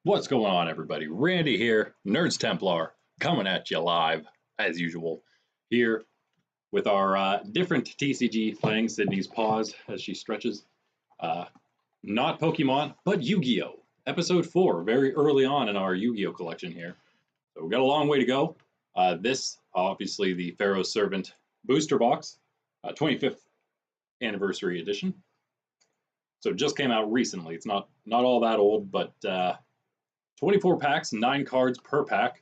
What's going on, everybody? Randy here, Nerds Templar, coming at you live, as usual, here with our different TCG playing Sydney's Paws as she stretches. Uh, not Pokemon, but Yu-Gi-Oh! Episode 4, very early on in our Yu-Gi-Oh! Collection here. So we've got a long way to go. This, obviously, the Pharaoh's Servant booster box, 25th anniversary edition. So it just came out recently. It's not all that old, but 24 packs, 9 cards per pack.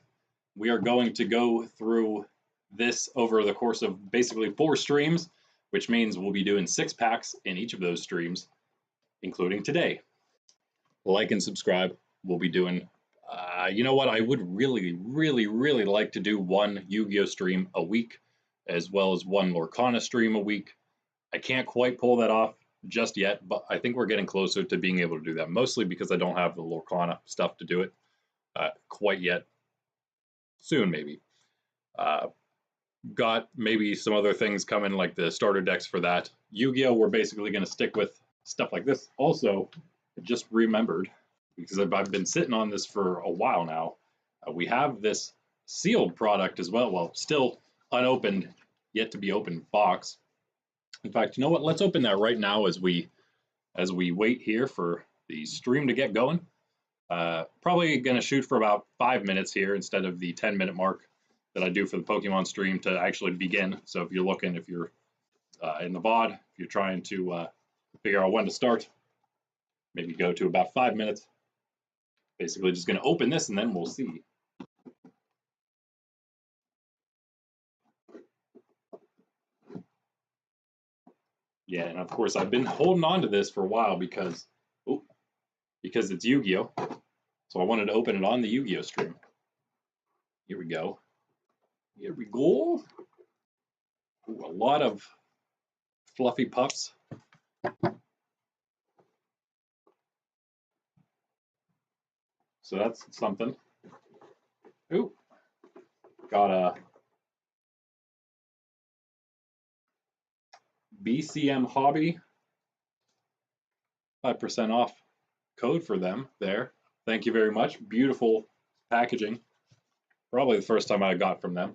We are going to go through this over the course of basically 4 streams, which means we'll be doing 6 packs in each of those streams, including today. Like and subscribe. We'll be doing, you know what, I would really like to do one Yu-Gi-Oh! Stream a week, as well as one Lorcana stream a week. I can't quite pull that off just yet, but I think we're getting closer to being able to do that, mostly because I don't have the Lorcana stuff to do it quite yet. Soon, maybe. Got maybe some other things coming, like the starter decks for that. Yu-Gi-Oh! We're basically going to stick with stuff like this. Also, I just remembered, because I've been sitting on this for a while now, we have this sealed product as well. Well, still unopened, yet to be opened box. In fact, you know what? Let's open that right now as we wait here for the stream to get going. Probably going to shoot for about 5 minutes here instead of the 10-minute mark that I do for the Pokemon stream to actually begin. So if you're looking, if you're in the VOD, if you're trying to figure out when to start, maybe go to about 5 minutes. Basically just going to open this and then we'll see. Yeah, and of course I've been holding on to this for a while because it's Yu-Gi-Oh! So I wanted to open it on the Yu-Gi-Oh! Stream. Here we go. Here we go. Ooh, a lot of fluffy puffs. So that's something. Ooh, got a BCM Hobby 5% off code for them there. Thank you very much. Beautiful packaging. Probably the first time I got from them.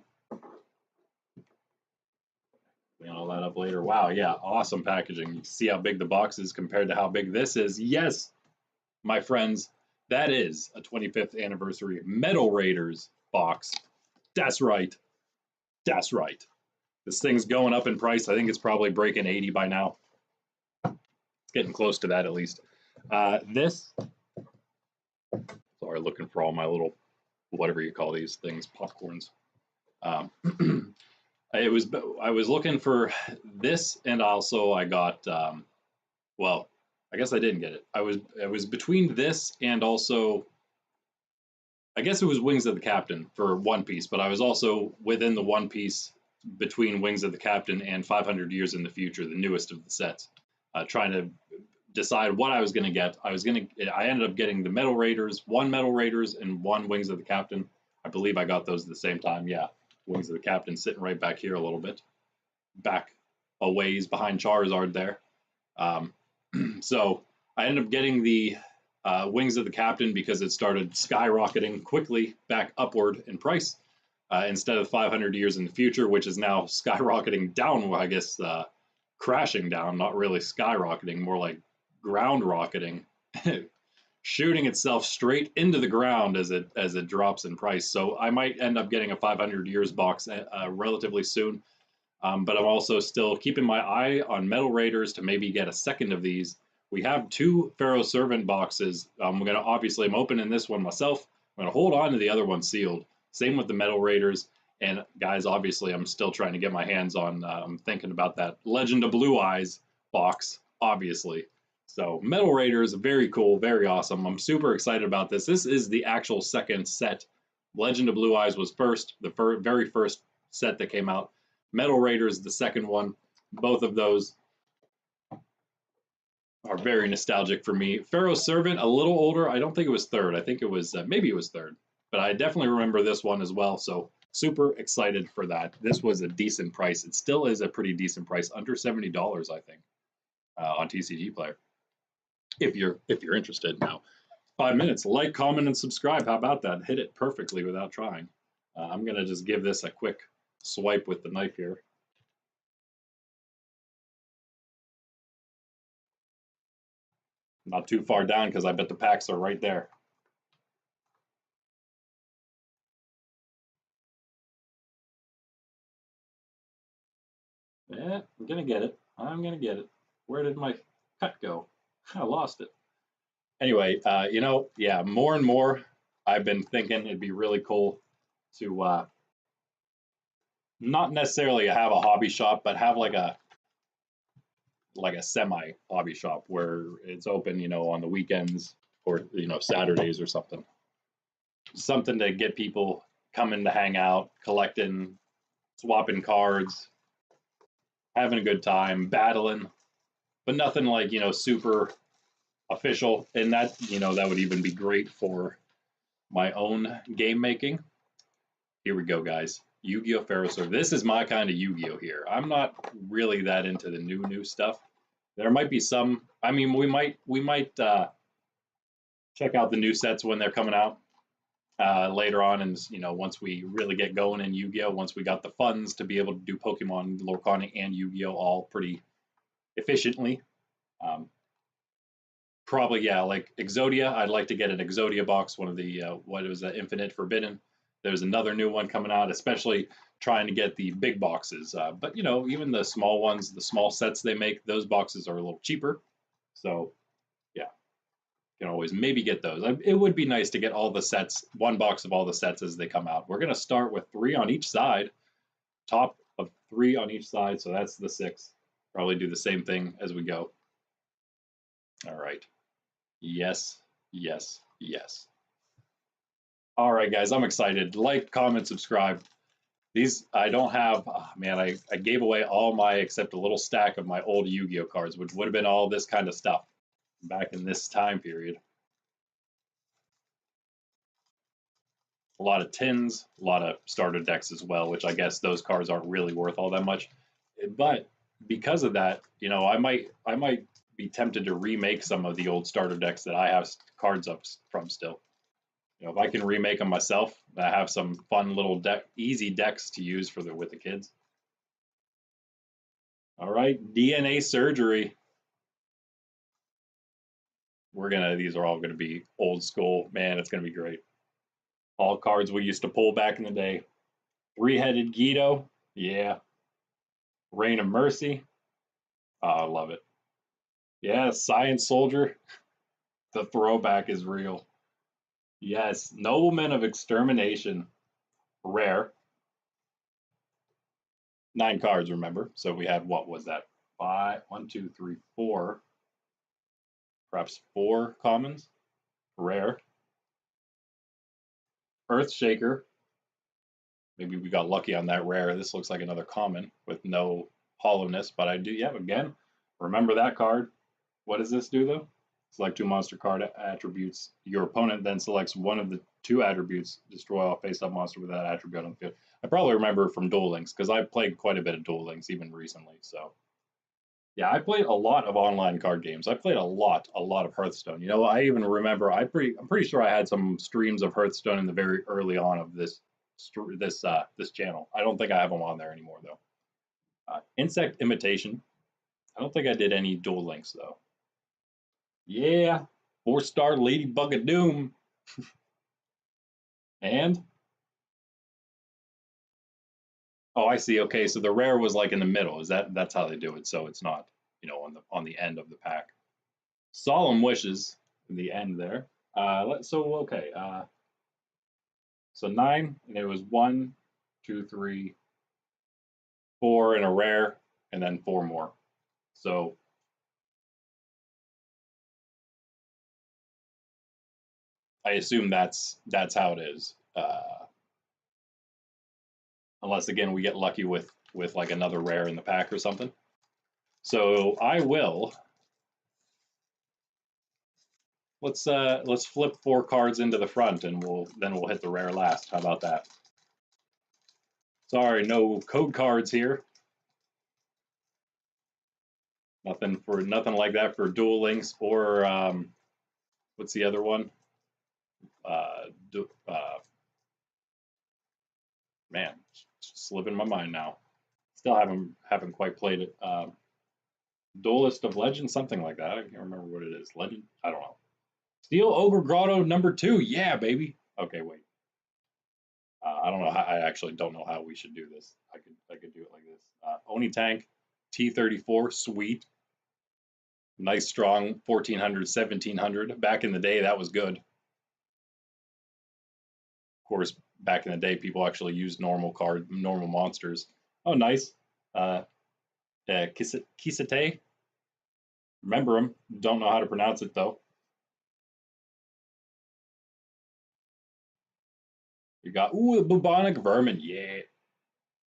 Clean all that up later. Wow, yeah, awesome packaging. You see how big the box is compared to how big this is. Yes, my friends, that is a 25th anniversary Metal Raiders box. That's right. That's right. This thing's going up in price. I think it's probably breaking 80 by now. It's getting close to that at least. This, sorry, looking for all my little, whatever you call these things, popcorns. I was looking for this, and also I got, well, I guess I didn't get it. It was between this and also, I guess it was Wings of the Captain for One Piece, but I was also within the One Piece between Wings of the Captain and 500 Years in the Future, the newest of the sets, trying to decide what I was going to get. I ended up getting the Metal Raiders, one Metal Raiders and one Wings of the Captain. I believe I got those at the same time. Yeah, Wings of the Captain sitting right back here a little bit, back a ways behind Charizard there. So I ended up getting the Wings of the Captain because it started skyrocketing quickly back upward in price instead of 500 Years in the Future, which is now skyrocketing down, I guess, crashing down, not really skyrocketing, more like ground rocketing, shooting itself straight into the ground as it drops in price. So I might end up getting a 500 Years box relatively soon. But I'm also still keeping my eye on Metal Raiders to maybe get a second of these. We have 2 Pharaoh's Servant boxes. I'm opening this one myself. I'm going to hold on to the other one sealed. Same with the Metal Raiders. And guys, obviously, I'm still trying to get my hands on, I'm thinking about that Legend of Blue Eyes box, obviously. So Metal Raiders, very cool, very awesome. I'm super excited about this. This is the actual second set. Legend of Blue Eyes was first, the very first set that came out. Metal Raiders, the second one. Both of those are very nostalgic for me. Pharaoh's Servant, a little older. I don't think it was third. I think it was, maybe it was third. But I definitely remember this one as well. So super excited for that. This was a decent price. It still is a pretty decent price, under $70, I think, on TCG Player. If you're interested now. 5 minutes. Like, comment, and subscribe. How about that? Hit it perfectly without trying. I'm going to just give this a quick swipe with the knife here. Not too far down because I bet the packs are right there. Yeah, I'm going to get it. I'm going to get it. Where did my cut go? I lost it. Anyway, you know, yeah, more and more I've been thinking it'd be really cool to not necessarily have a hobby shop, but have like a semi hobby shop where it's open, you know, on the weekends or you know Saturdays or something. Something to get people coming to hang out, collecting, swapping cards, having a good time, battling, but nothing like, you know, super official. And that, you know, that would even be great for my own game making. Here we go, guys. Yu-Gi-Oh! Pharaoh server. This is my kind of Yu-Gi-Oh! Here. I'm not really that into the new stuff. There might be some. I mean, we might check out the new sets when they're coming out later on, and you know, once we really get going in Yu-Gi-Oh! Once we got the funds to be able to do Pokemon, Lorcanic, and Yu-Gi-Oh! All pretty efficiently. Probably, yeah, like Exodia. I'd like to get an Exodia box, one of the what was that, Infinite Forbidden. There's another new one coming out, especially trying to get the big boxes. But you know, even the small ones, the small sets they make, those boxes are a little cheaper. So yeah, you can always maybe get those. It would be nice to get all the sets, one box of all the sets as they come out. We're gonna start with 3 on each side, top of 3 on each side. So that's the 6. Probably do the same thing as we go. All right. Yes, yes, yes. All right, guys, I'm excited. Like, comment, subscribe. These, I don't have, oh, man, I gave away all my, except a little stack of my old Yu-Gi-Oh cards, which would have been all this kind of stuff back in this time period. A lot of tins, a lot of starter decks as well, which I guess those cards aren't really worth all that much. But because of that, you know, I might be tempted to remake some of the old starter decks that I have cards up from still. You know, if I can remake them myself, I have some fun little easy decks to use for with the kids. All right, DNA surgery. These are all gonna be old school. Man, it's gonna be great. All cards we used to pull back in the day. 3-headed Guido, yeah. Reign of Mercy, oh, I love it. Yeah, Science Soldier, the throwback is real. Yes, Nobleman of Extermination, rare. 9 cards, remember. So we had, what was that? 5, 1, 2, 3, 4. Perhaps 4 commons, rare. Earthshaker, maybe we got lucky on that rare. This looks like another common with no hollowness, but I do, yeah, again, remember that card. What does this do though? Select 2 monster card attributes. Your opponent then selects one of the 2 attributes. Destroy all face-up monster with that attribute on the field. I probably remember from Duel Links because I played quite a bit of Duel Links even recently. So yeah, I played a lot of online card games. I played a lot of Hearthstone. You know, I even remember I'm pretty sure I had some streams of Hearthstone in the very early on of this channel. I don't think I have them on there anymore though. Insect Imitation. I don't think I did any Duel Links though. Yeah, 4-star Ladybug of Doom. And oh, I see. Okay, so the rare was like in the middle. That's how they do it? So it's not, you know, on the end of the pack. Solemn Wishes in the end there. Okay. So 9, and it was 1, 2, 3, 4 in a rare, and then 4 more. So I assume that's how it is. Unless again we get lucky with like another rare in the pack or something. So I will. Let's flip 4 cards into the front, and we'll hit the rare last. How about that? Sorry, no code cards here. Nothing like that for Duel Links or what's the other one? Man, it's slipping my mind now. Still haven't quite played it. Duelist of Legend, something like that. I can't remember what it is. Legend? I don't know. Steel Ogre Grotto #2. Yeah, baby. Okay, wait. I don't know how. I actually don't know how we should do this. I could do it like this. Oni Tank, T34, sweet. Nice strong 1400, 1700. Back in the day, that was good. Of course, back in the day, people actually used normal monsters. Oh, nice. Kisate. Remember him. Don't know how to pronounce it though. You got the bubonic vermin. Yeah.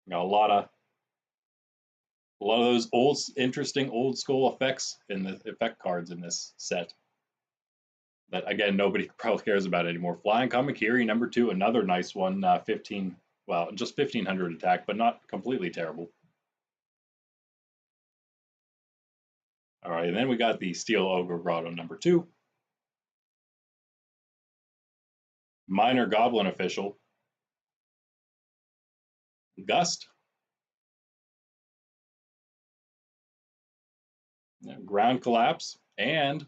You got a lot of those interesting old school effects in the effect cards in this set. That again, nobody probably cares about anymore. Flying Kamakiri #2, another nice one. 15, well, just 1500 attack, but not completely terrible. All right, and then we got the Steel Ogre Grotto #2. Minor Goblin Official. Gust. Ground Collapse. And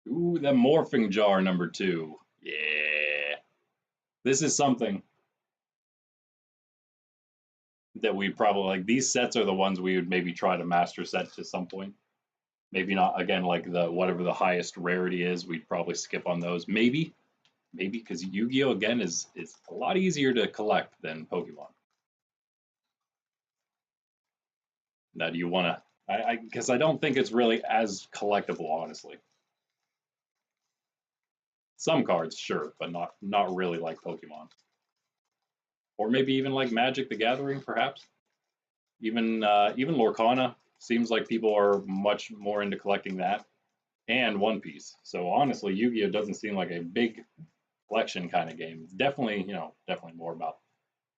ooh, the Morphing Jar #2. Yeah. This is something that we probably like. These sets are the ones we would maybe try to master set to some point. Maybe not again like the whatever the highest rarity is, we'd probably skip on those. Maybe because Yu-Gi-Oh again is a lot easier to collect than Pokemon. Now do you wanna I because I don't think it's really as collectible, honestly. Some cards, sure, but not really like Pokemon. Or maybe even like Magic the Gathering, perhaps. Even Lorcana seems like people are much more into collecting that, and One Piece. So honestly, Yu-Gi-Oh doesn't seem like a big collection kind of game. It's definitely definitely more about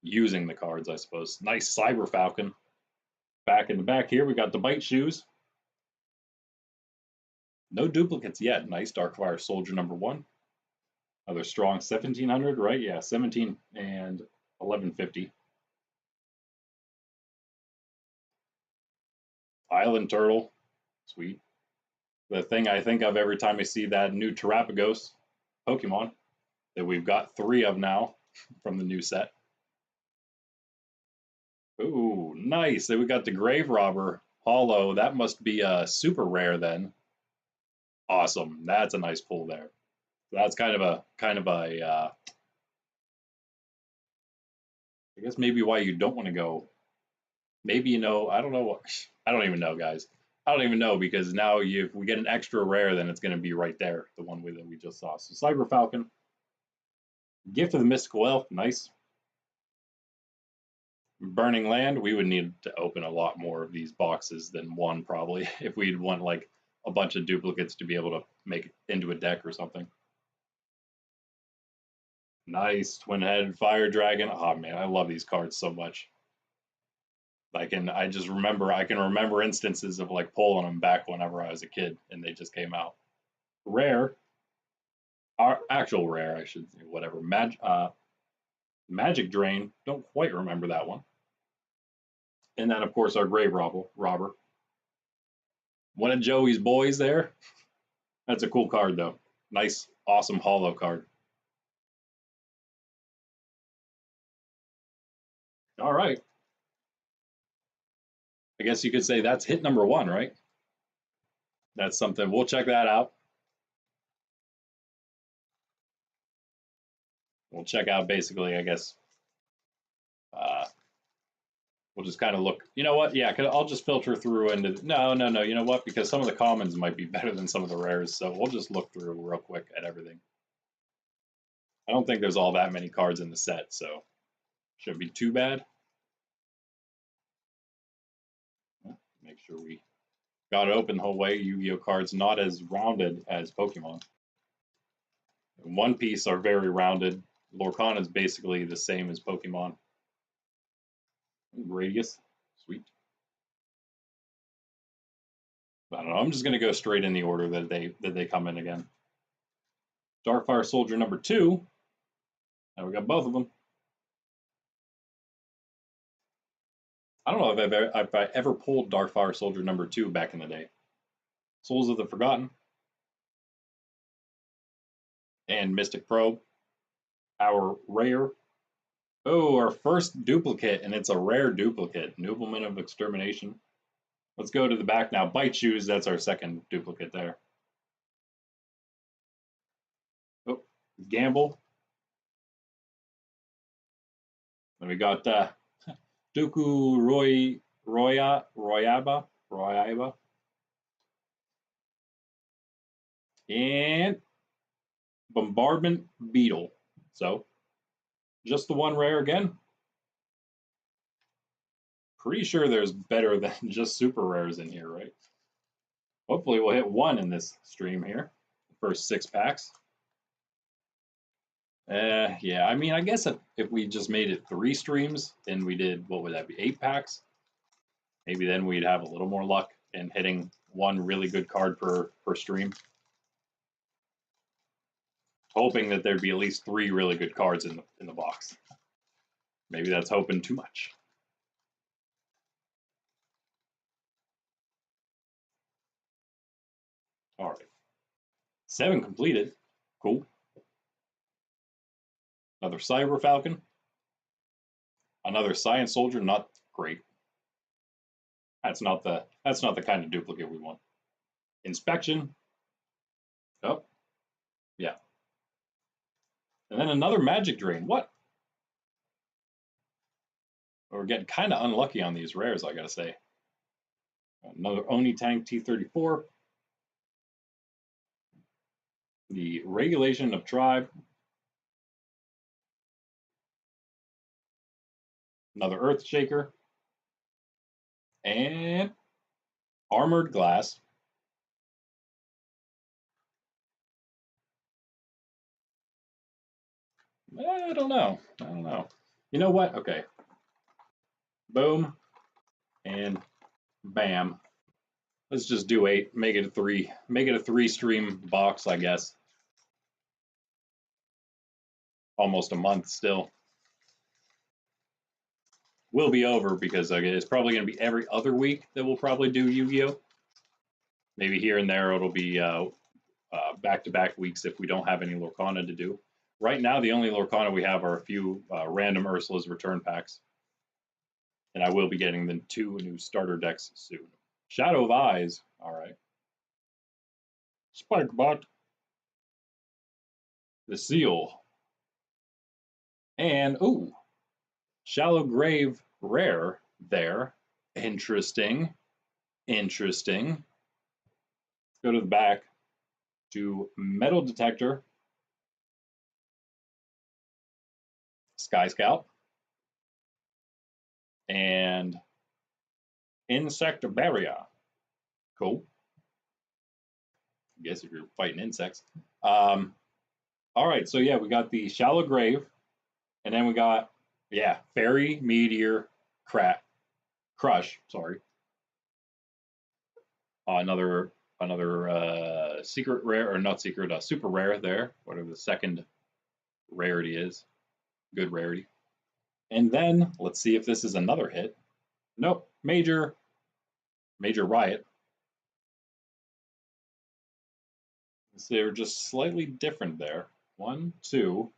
using the cards, I suppose. Nice Cyber Falcon. Back in the back here, we got the Bite Shoes. No duplicates yet. Nice Darkfire Soldier #1. Another strong 1700, right? Yeah, 17 and 1150. Island Turtle. Sweet. The thing I think of every time I see that new Terapagos Pokemon that we've got 3 of now from the new set. Ooh, nice. Then we got the Grave Robber Hollow. That must be a super rare then. Awesome. That's a nice pull there. That's kind of a I guess maybe why you don't want to go. Maybe I don't know. I don't even know, guys. I don't even know because now if we get an extra rare, then it's going to be right there, the one that we just saw. So Cyber Falcon, Gift of the Mystical Elf, nice. Burning Land, we would need to open a lot more of these boxes than one probably if we'd want like a bunch of duplicates to be able to make it into a deck or something. Nice Twin Head Fire Dragon. Oh man, I love these cards so much. I can remember instances of like pulling them back whenever I was a kid and they just came out. Rare, actual rare, I should say, whatever. Magic Drain, don't quite remember that one. And then of course our Grave Robber. One of Joey's boys there. That's a cool card though. Nice, awesome hollow card. All right. I guess you could say that's hit #1, right? That's something. We'll check that out. We'll check out basically, I guess. We'll just kind of look. You know what? Yeah, I'll just filter through into. No. You know what? Because some of the commons might be better than some of the rares, so we'll just look through real quick at everything. I don't think there's all that many cards in the set, so shouldn't be too bad. Make sure we got it open the whole way. Yu-Gi-Oh cards not as rounded as Pokemon. One Piece are very rounded. Lorcana is basically the same as Pokemon. Radius, sweet. I don't know. I'm just gonna go straight in the order that they come in again. Darkfire Soldier number 2. Now we got both of them. I don't know if I ever pulled Darkfire Soldier number 2 back in the day. Souls of the Forgotten. And Mystic Probe. Our rare. Oh, our first duplicate, and it's a rare duplicate. Nobleman of Extermination. Let's go to the back now. Bite Shoes, that's our second duplicate there. Oh, Gamble. Then we got Dooku Royaba. And Bombardment Beetle. So, just the one rare again. Pretty sure there's better than just super rares in here, right? Hopefully we'll hit one in this stream here. First 6 packs. Yeah, I mean, I guess if we just made it 3 streams and we did, what would that be, 8 packs? Maybe then we'd have a little more luck in hitting one really good card per stream. Hoping that there'd be at least 3 really good cards in the box. Maybe that's hoping too much. All right. 7 completed. Cool. Another Cyber Falcon. Another Science Soldier, not great. That's not the kind of duplicate we want. Inspection. Oh. Yeah. And then another Magic Drain. What? We're getting kind of unlucky on these rares, I gotta say. Another Oni Tank T-34. The Regulation of Tribe. Another Earth Shaker. And Armored Glass. I don't know. You know what? Okay. Boom. And bam. Let's just do 8. Make it a 3. Make it a 3 stream box, I guess. Almost a month still. Will be over because it's probably going to be every other week that we'll probably do Yu-Gi-Oh! Maybe here and there it'll be back-to-back weeks if we don't have any Lorcana to do. Right now, the only Lorcana we have are a few random Ursula's return packs. And I will be getting the 2 new starter decks soon. Shadow of Eyes. All right. Spikebot. The Seal. And, ooh, Shallow Grave rare there. Interesting. Interesting. Go to the back to Metal Detector. Sky Scout. And Insectabaria. Cool. I guess if you're fighting insects. All right, so yeah, we got the Shallow Grave, and then we got, yeah, Fairy Meteor Crush. Sorry. Another secret rare, or not secret, super rare there. Whatever the second rarity is. Good rarity. And then let's see if this is another hit. Nope. Major Riot. So they're just slightly different there. 1, 2,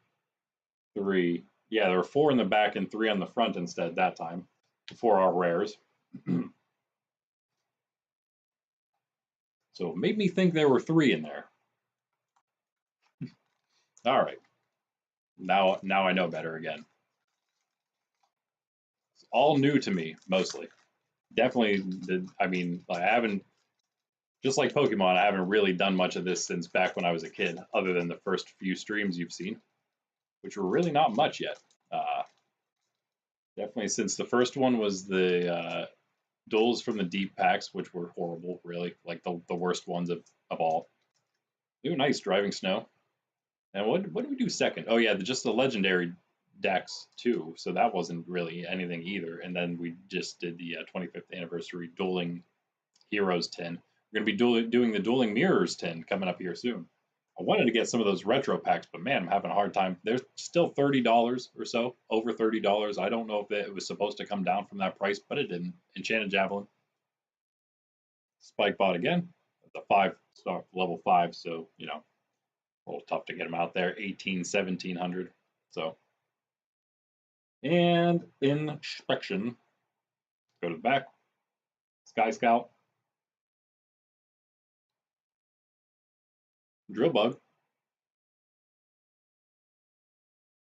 3. Yeah, there were 4 in the back and 3 on the front instead that time. For our rares. So it made me think there were 3 in there. All right. Now I know better again. It's all new to me, mostly. Definitely, I mean, I haven't, just like Pokemon, I haven't really done much of this since back when I was a kid, other than the first few streams you've seen, which were really not much yet. Definitely since the first one was the Duels from the Deep packs, which were horrible, really, like the worst ones of all. Ooh, nice Driving Snow. And what did we do second? Oh yeah, just the legendary decks too. So that wasn't really anything either. And then we just did the 25th anniversary Dueling Heroes tin. We're gonna be doing the Dueling Mirrors tin coming up here soon. I wanted to get some of those retro packs, but man, I'm having a hard time. They're still $30 or so, over $30. I don't know if it was supposed to come down from that price, but it didn't. Enchanted Javelin. Spike bot again. It's a 5-star, level 5, so, you know, a little tough to get them out there. 1700. So, and inspection. Go to the back. Sky Scout. Drill Bug.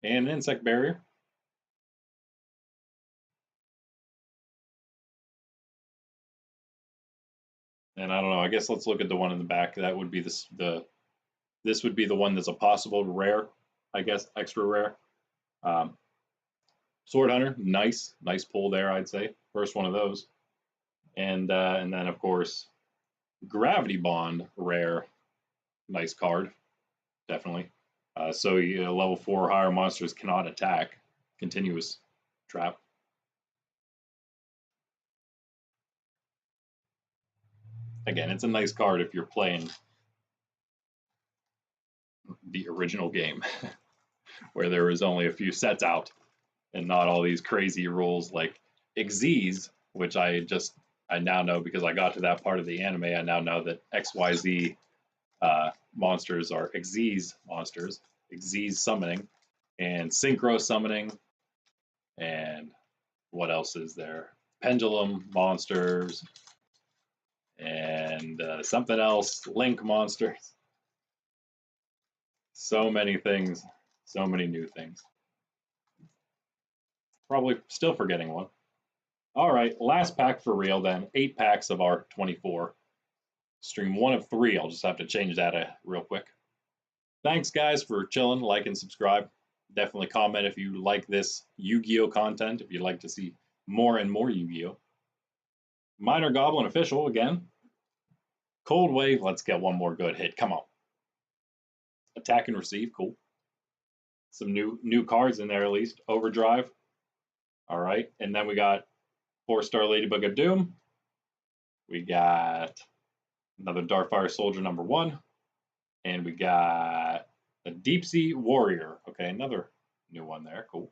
And an Insect Barrier. And I don't know, I guess let's look at the one in the back. That would be this would be the one that's a possible rare, I guess, extra rare. Sword Hunter, nice pull there, I'd say. First one of those. And then of course, Gravity Bond, rare, nice card, definitely. So level 4 or higher monsters cannot attack. Continuous trap. Again, it's a nice card if you're playing the original game, where there was only a few sets out, and not all these crazy rules like Xyz, which I now know because I got to that part of the anime. I now know that XYZ monsters are Xyz monsters, Xyz summoning, and synchro summoning, and what else is there? Pendulum monsters, and something else, Link monsters. So many things, so many new things. Probably still forgetting one. All right, last pack for real then. 8 packs of our 24. Stream 1 of 3. I'll just have to change that real quick. Thanks, guys, for chilling. Like and subscribe. Definitely comment if you like this Yu-Gi-Oh content, if you'd like to see more and more Yu-Gi-Oh. Minor Goblin official again. Cold Wave, let's get one more good hit. Come on. Attack and receive, cool. Some new cards in there at least. Overdrive. All right, and then we got 4-star Ladybug of Doom. We got another Darkfire Soldier #1. And we got a Deep Sea Warrior. Okay, another new one there. Cool.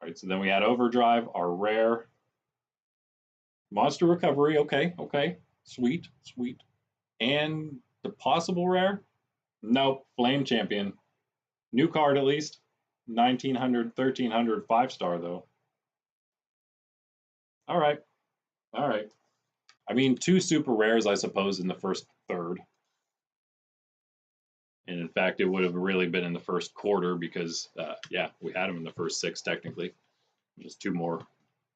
All right, so then we had Overdrive, our rare. Monster Recovery. Okay. Sweet. And the possible rare? Nope. Flame Champion. New card at least. 1900, 1300, 5-star though. All right. I mean, 2 super rares, I suppose, in the first third. And in fact, it would have really been in the first quarter because, yeah, we had them in the first 6 technically. Just 2 more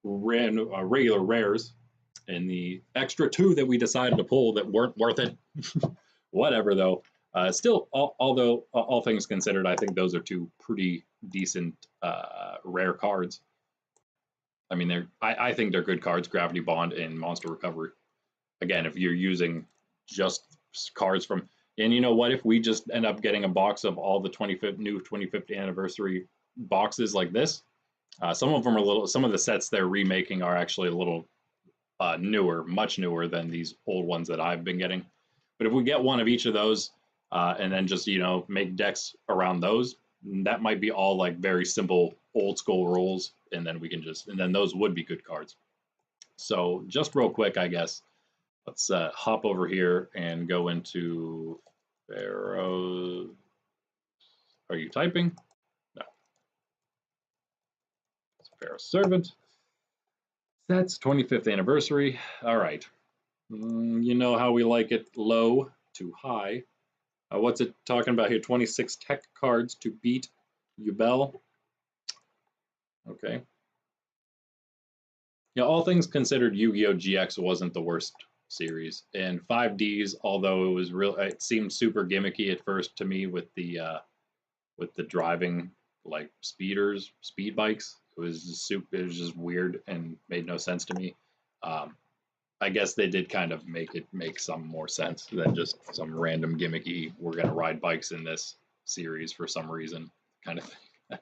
regular rares. And the extra 2 that we decided to pull that weren't worth it. Whatever, though. Still, although all things considered, I think those are 2 pretty decent rare cards. I mean, I think they're good cards, Gravity Bond and Monster Recovery. Again, if you're using just cards from, and you know what, if we just end up getting a box of all the new 25th anniversary boxes like this, some of them are some of the sets they're remaking are actually a little newer, much newer than these old ones that I've been getting. But if we get one of each of those, and then just, make decks around those, that might be all like very simple old school rules, and then we can and then those would be good cards. So just real quick, I guess, let's hop over here and go into Pharaoh. Are you typing? No. It's Pharaoh Servant. That's 25th anniversary. All right. You know how we like it, low to high. What's it talking about here? 26 tech cards to beat Eval. Okay. Yeah, all things considered, Yu-Gi-Oh! GX wasn't the worst series. And 5Ds, although it seemed super gimmicky at first to me with the driving like speed bikes. It was just weird and made no sense to me. I guess they did kind of make some more sense than just some random gimmicky, we're going to ride bikes in this series for some reason kind of thing.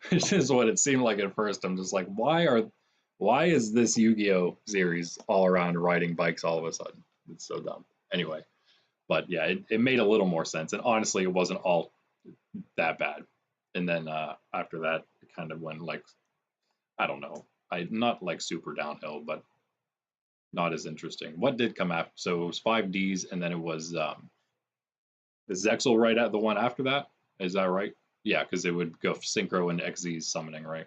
Which is what it seemed like at first. I'm just like, why is this Yu-Gi-Oh series all around riding bikes all of a sudden? It's so dumb. Anyway, But yeah, it made a little more sense. And honestly, it wasn't all that bad. And then after that, it kind of went like, I don't know, I not like super downhill, but not as interesting. What did come after? So it was 5Ds, and then it was is Zexal right at the one after that? Is that right? Yeah, because it would go Synchro and XZ's summoning, right?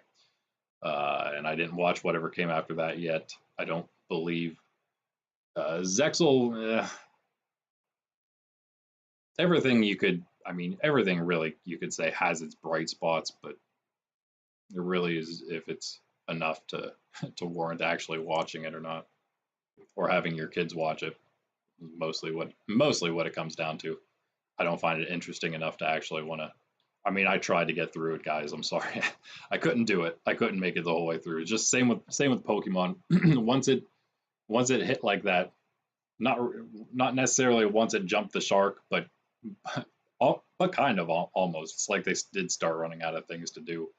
And I didn't watch whatever came after that yet. I don't believe Zexal. Everything you could, I mean, everything really you could say has its bright spots, but it really is if it's enough to to warrant actually watching it or not, or having your kids watch it. Mostly what it comes down to. I don't find it interesting enough to actually want to. I mean, I tried to get through it, guys. I'm sorry, I couldn't do it. I couldn't make it the whole way through. It's just same with Pokemon. once it hit like that, not not necessarily once it jumped the shark, but but kind of almost. It's like they did start running out of things to do.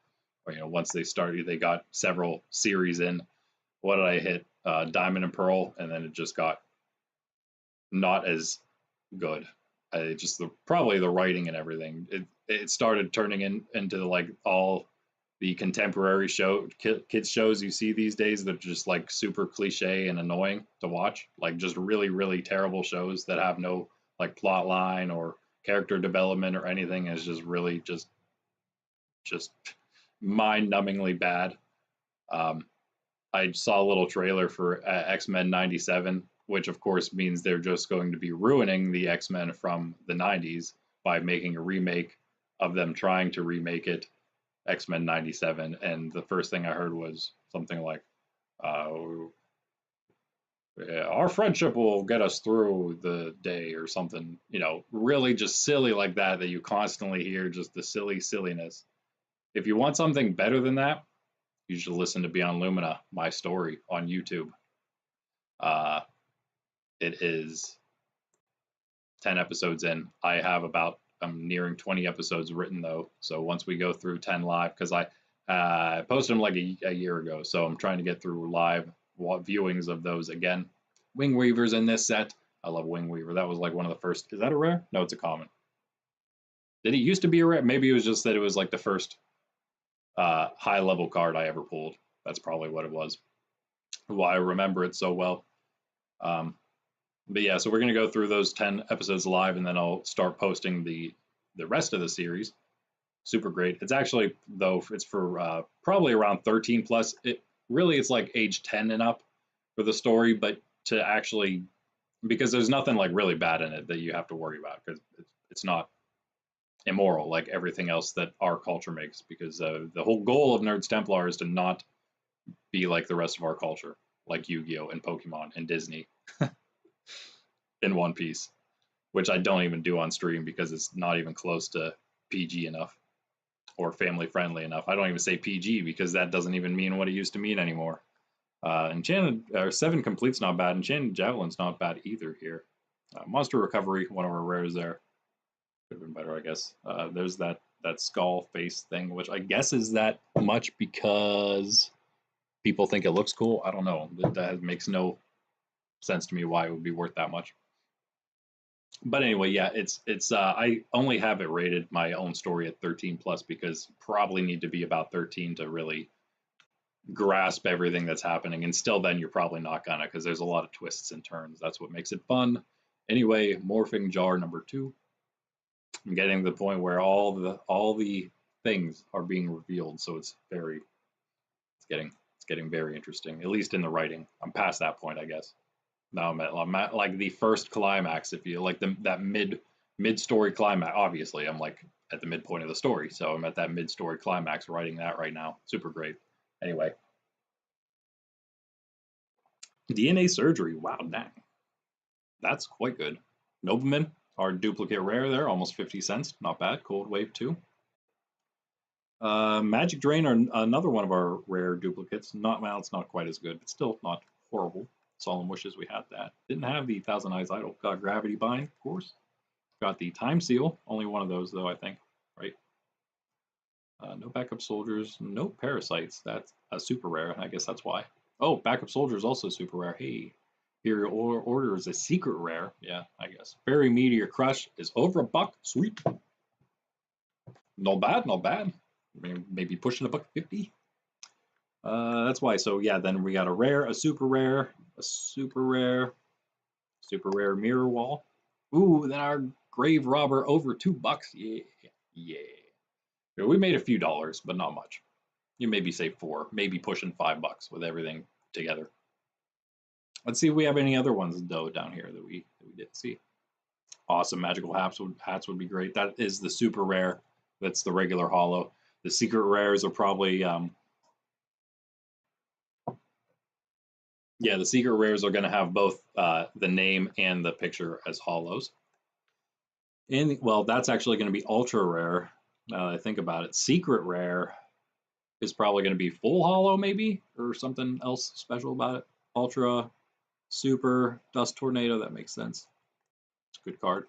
Or, once they got several series in. What did I hit? Diamond and Pearl, and then it just got not as good. Just probably the writing and everything. It started turning into like all the contemporary kids shows you see these days that are just like super cliche and annoying to watch. Like just really really terrible shows that have no like plot line or character development or anything. Is just really just mind-numbingly bad. Um, I saw a little trailer for X-Men 97, which of course means they're just going to be ruining the X-Men from the 90s by making a remake of them trying to remake it, X-Men 97. And the first thing I heard was something like, uh, our friendship will get us through the day or something, really just silly like that you constantly hear, just the silliness. If you want something better than that, you should listen to Beyond Lumina, my story on YouTube. Uh, it is 10 episodes in. I'm nearing 20 episodes written though. So once we go through 10 live, because I posted them like a year ago. So I'm trying to get through live viewings of those again. Wing Weaver's in this set. I love Wing Weaver. That was like one of the first. Is that a rare? No, it's a common. Did it used to be a rare? Maybe it was just that it was like the first high level card I ever pulled. That's probably what it was. Why I remember it so well. But yeah, so we're going to go through those 10 episodes live, and then I'll start posting the rest of the series. Super great. It's actually, though, it's for probably around 13 plus. It's like age 10 and up for the story, but to actually, because there's nothing like really bad in it that you have to worry about, because it's not immoral like everything else that our culture makes, because the whole goal of Nerds Templar is to not be like the rest of our culture, like Yu-Gi-Oh! And Pokemon and Disney in One Piece, which I don't even do on stream because it's not even close to PG enough or family friendly enough. I don't even say PG because that doesn't even mean what it used to mean anymore. Enchanted 7 Complete's not bad. Enchanted Javelin's not bad either here. Monster Recovery, one of our rares there. Could have been better, I guess. There's that skull face thing, which I guess is that much because people think it looks cool. I don't know. That makes no sense to me why it would be worth that much. But anyway, yeah, it's I only have it rated my own story at 13 plus because probably need to be about 13 to really grasp everything that's happening. And still then you're probably not gonna, because there's a lot of twists and turns. That's what makes it fun. Anyway, Morphing Jar number 2. I'm getting to the point where all the things are being revealed, so it's getting very interesting, at least in the writing. I'm past that point, I guess. Now I'm at like the first climax, if you like that mid story climax. Obviously, I'm like at the midpoint of the story, so I'm at that mid story climax, writing that right now. Super great. Anyway, DNA surgery. Wow, dang, that's quite good. Nobleman, our duplicate rare there, almost 50 cents. Not bad. Cold Wave 2. Magic Drain are another one of our rare duplicates. Well, it's not quite as good, but still not horrible. Solemn Wishes, we had that. Didn't have the Thousand Eyes Idol. Got Gravity Bind, of course. Got the Time Seal. Only one of those, though, I think. Right? No Backup Soldiers. No Parasites. That's a super rare. I guess that's why. Oh, Backup Soldiers also super rare. Hey, Imperial Order is a secret rare. Yeah, I guess. Fairy Meteor Crush is over $1. Sweet. Not bad, not bad. Maybe pushing $1.50. That's why. So yeah, then we got a rare, a super rare, a super rare, super rare mirror wall. Ooh, then our grave robber over $2. Yeah, yeah. We made a few dollars, but not much. You maybe say 4, maybe pushing $5 with everything together. Let's see if we have any other ones though down here that we didn't see. Awesome magical hats would be great. That is the super rare. That's the regular holo. The secret rares are probably yeah, the secret rares are going to have both the name and the picture as holos. And well, that's actually going to be ultra rare. Now that I think about it, secret rare is probably going to be full holo maybe, or something else special about it. Ultra, super, dust tornado. That makes sense. It's a good card.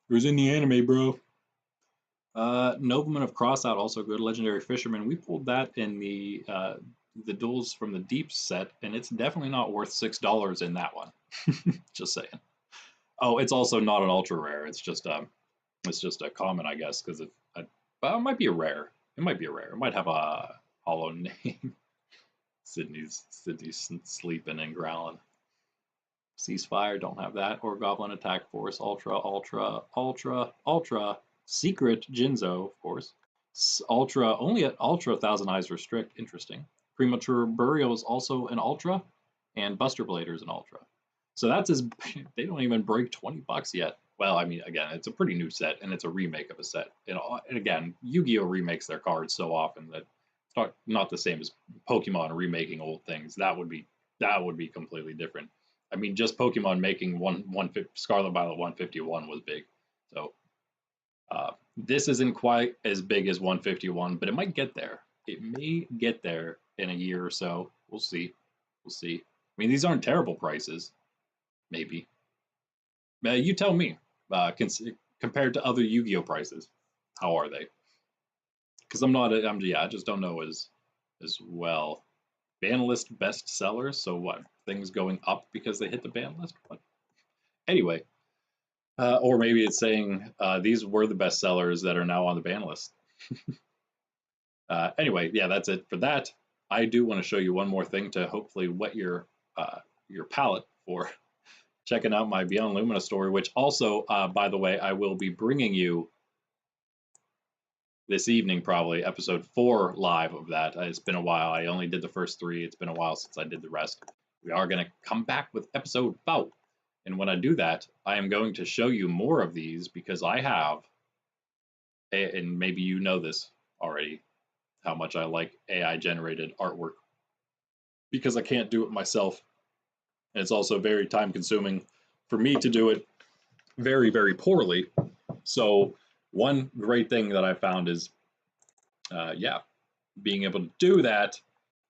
Who's in the anime, bro? Nobleman of Crossout, also good. Legendary Fisherman. We pulled that in the Duels from the Deep set, and it's definitely not worth $6 in that one. Just saying. Oh, it's also not an ultra rare. It's just a common, I guess, because it might be a rare. It might be a rare. It might have a holo name. Sydney's sleeping and growling. Ceasefire, don't have that. Or Goblin Attack Force, Ultra, Secret Jinzo, of course. Ultra, only at Ultra, Thousand Eyes Restrict, interesting. Premature Burial is also an Ultra, and Buster Blader is an Ultra. So that's as, they don't even break $20 yet. Well, I mean, again, it's a pretty new set, and it's a remake of a set. And again, Yu-Gi-Oh! Remakes their cards so often that it's not the same as Pokemon remaking old things. That would be completely different. I mean, just Pokemon making 150 Scarlet Violet 151 was big. So this isn't quite as big as 151, but it might get there. It may get there in a year or so. We'll see. We'll see. I mean, these aren't terrible prices. Maybe. You tell me. Compared to other Yu-Gi-Oh prices, how are they? Because I just don't know as well. Ban list best sellers. So what? Things going up because they hit the ban list? What? Anyway, or maybe it's saying these were the best sellers that are now on the ban list. Anyway, yeah, that's it for that. I do want to show you one more thing to hopefully whet your palate for checking out my Beyond Lumina story, which also, by the way, I will be bringing you this evening, probably episode 4 live of that. It's been a while. I only did the first 3. It's been a while since I did the rest. We are going to come back with episode 4. And when I do that, I am going to show you more of these because I have, and maybe you know this already, how much I like AI generated artwork because I can't do it myself. And it's also very time consuming for me to do it very, very poorly. So one great thing that I found is, being able to do that.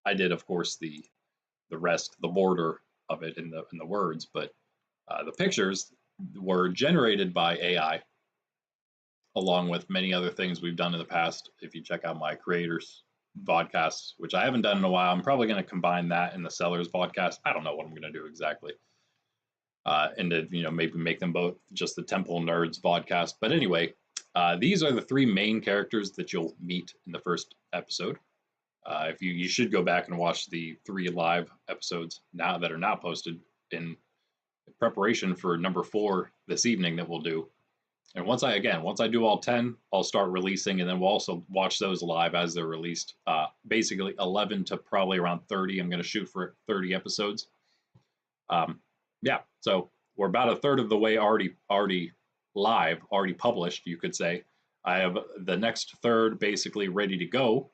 I did, of course, the rest, the border of it in the words, but the pictures were generated by AI, along with many other things we've done in the past. If you check out my creators podcasts, which I haven't done in a while, I'm probably going to combine that in the sellers podcast. I don't know what I'm going to do exactly. And to maybe make them both just the Temple Nerds podcast. But anyway, these are the 3 main characters that you'll meet in the first episode. If you should go back and watch the 3 live episodes now that are now posted in preparation for number 4 this evening that we'll do. And once I do all 10, I'll start releasing, and then we'll also watch those live as they're released. Basically 11 to probably around 30. I'm going to shoot for 30 episodes. So we're about a third of the way already live, already published, you could say. I have the next third basically ready to go,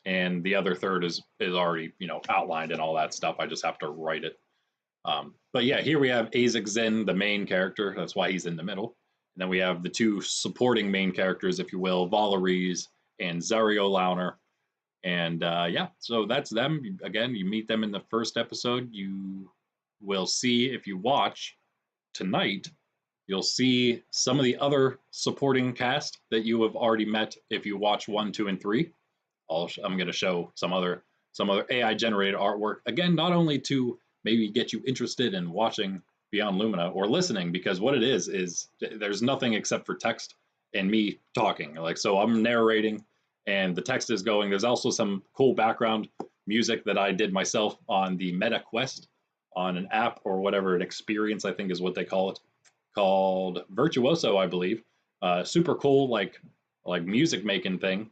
and the other third is already outlined and all that stuff. I just have to write it. But yeah, here we have Azek Zin, the main character. That's why he's in the middle. And then we have the 2 supporting main characters, if you will, Valeries and Zario Launer. And so that's them. Again, you meet them in the first episode. You will see, if you watch tonight, you'll see some of the other supporting cast that you have already met if you watch 1, 2, and 3. I'm going to show some other AI generated artwork. Again, not only to maybe get you interested in watching Beyond Lumina or listening, because what it is there's nothing except for text and me talking. Like, so I'm narrating and the text is going. There's also some cool background music that I did myself on the Meta Quest on an app or whatever, an experience, I think is what they call it, called Virtuoso, I believe. Super cool, like music making thing.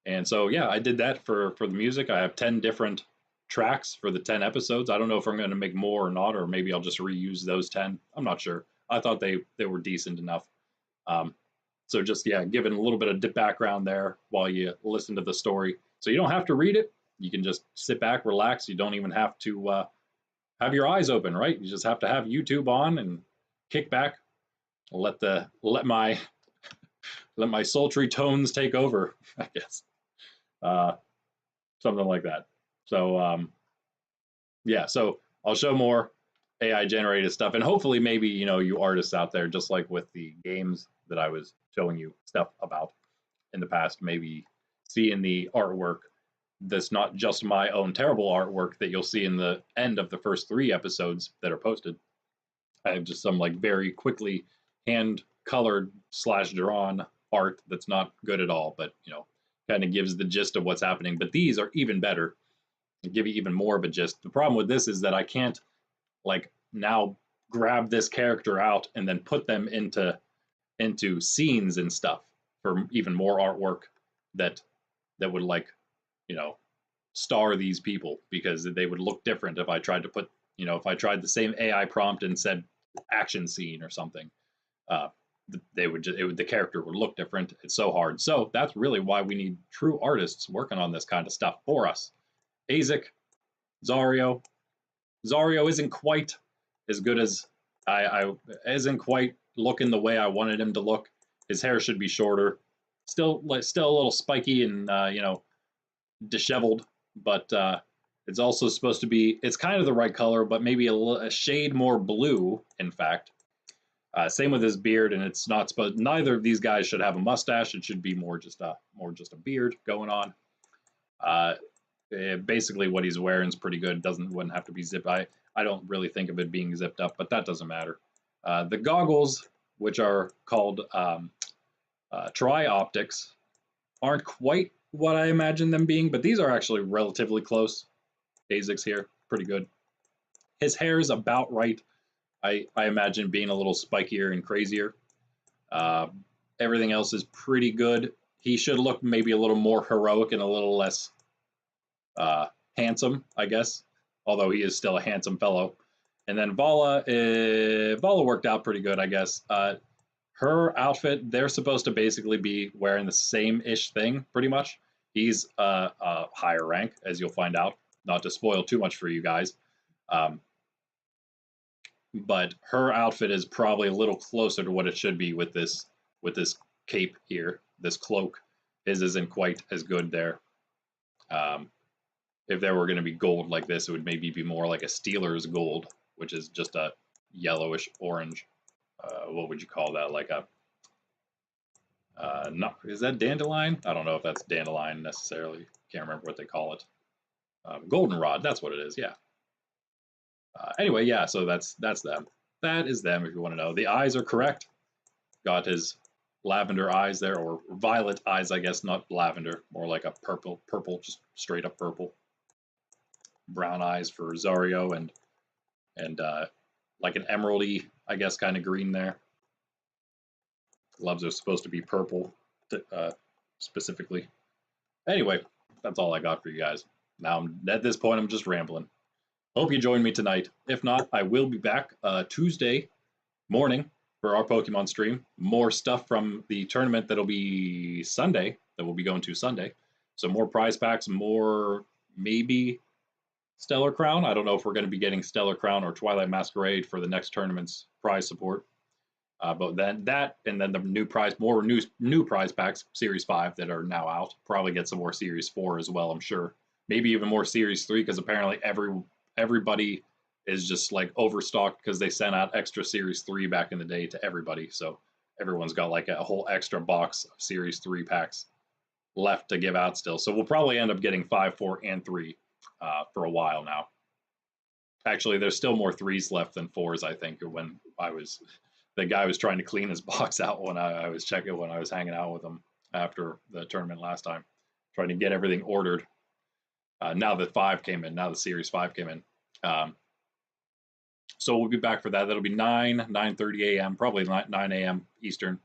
And so yeah, I did that for the music. I have 10 different tracks for the 10 episodes. I don't know if I'm going to make more or not, or maybe I'll just reuse those 10. I'm not sure. I thought they were decent enough. Um, so just, yeah, giving a little bit of background there while you listen to the story. So you don't have to read it. You can just sit back, relax. You don't even have to have your eyes open, right? You just have to have YouTube on and kick back, let my sultry tones take over, I guess. Uh, Something like that. So yeah, so I'll show more AI generated stuff, and hopefully maybe you artists out there, just like with the games that I was showing you stuff about in the past, maybe seeing the artwork that's not just my own terrible artwork that you'll see in the end of the first 3 episodes that are posted. I have just some like very quickly hand colored / drawn art that's not good at all, but kind of gives the gist of what's happening. But these are even better and give you even more of a gist. The problem with this is that I can't like now grab this character out and then put them into scenes and stuff for even more artwork that would like star these people, because they would look different if I tried to put if I tried the same AI prompt and said action scene or something. The character would look different. It's so hard. So that's really why we need true artists working on this kind of stuff for us. Azik, Zario. Zario isn't quite as good as I isn't quite looking the way I wanted him to look. His hair should be shorter. Still a little spiky and disheveled, but it's also supposed to be. It's kind of the right color, but maybe a shade more blue. In fact, same with his beard, and it's not supposed. Neither of these guys should have a mustache. It should be more just a beard going on. Basically, what he's wearing is pretty good. Wouldn't have to be zipped. I don't really think of it being zipped up, but that doesn't matter. The goggles, which are called tri-optics, aren't quite what I imagine them being, but these are actually relatively close. Azik's here, pretty good. His hair is about right. I imagine being a little spikier and crazier. Everything else is pretty good. He should look maybe a little more heroic and a little less handsome, I guess, although he is still a handsome fellow. And then Vala worked out pretty good, I guess. Her outfit, they're supposed to basically be wearing the same-ish thing, pretty much. He's a higher rank, as you'll find out. Not to spoil too much for you guys. But her outfit is probably a little closer to what it should be with this cape here, this cloak. His isn't quite as good there. If there were going to be gold like this, it would maybe be more like a Steelers gold, which is just a yellowish orange. What would you call that? Like a is that dandelion? I don't know if that's dandelion necessarily. Can't remember what they call it. Goldenrod, that's what it is. Yeah. Anyway, yeah. So that's them. That is them. If you want to know, the eyes are correct. Got his lavender eyes there, or violet eyes, I guess, not lavender, more like a purple, just straight up purple. Brown eyes for Zario, and like an emeraldy, I guess, kind of green there. Gloves are supposed to be purple, specifically. Anyway, that's all I got for you guys. Now, at this point, I'm just rambling. Hope you join me tonight. If not, I will be back Tuesday morning for our Pokemon stream. More stuff from the tournament that'll be Sunday, that we'll be going to Sunday. So more prize packs, more maybe Stellar Crown. I don't know if we're going to be getting Stellar Crown or Twilight Masquerade for the next tournament's prize support. But then that, and then the more new prize packs, Series 5 that are now out. Probably get some more Series 4 as well, I'm sure. Maybe even more Series 3, because apparently everybody is just like overstocked, because they sent out extra Series 3 back in the day to everybody. So everyone's got like a whole extra box of Series 3 packs left to give out still. So we'll probably end up getting 5, 4, and 3 for a while now. Actually, there's still more 3s left than 4s, I think, when the guy was trying to clean his box out when I was checking, when I was hanging out with him after the tournament last time, trying to get everything ordered. Now that 5 came in, now the Series 5 came in. So we'll be back for that. That'll be 9:30 a.m., probably 9 a.m. Eastern,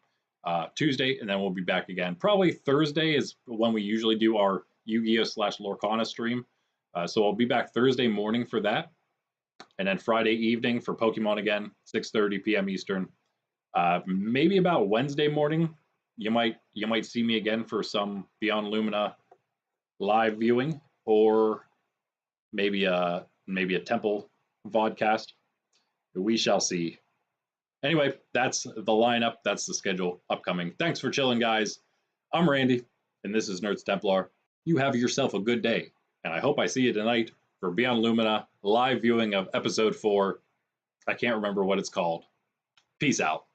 Tuesday, and then we'll be back again. Probably Thursday is when we usually do our Yu-Gi-Oh! /Lorcana stream. So I'll be back Thursday morning for that, and then Friday evening for Pokemon again, 6:30 p.m. Eastern. Maybe about Wednesday morning, you might see me again for some Beyond Lumina live viewing, or maybe a Temple vodcast. We shall see. Anyway, that's the lineup. That's the schedule upcoming. Thanks for chilling, guys. I'm Randy, and this is Nerds Templar. You have yourself a good day, and I hope I see you tonight for Beyond Lumina live viewing of episode 4. I can't remember what it's called. Peace out.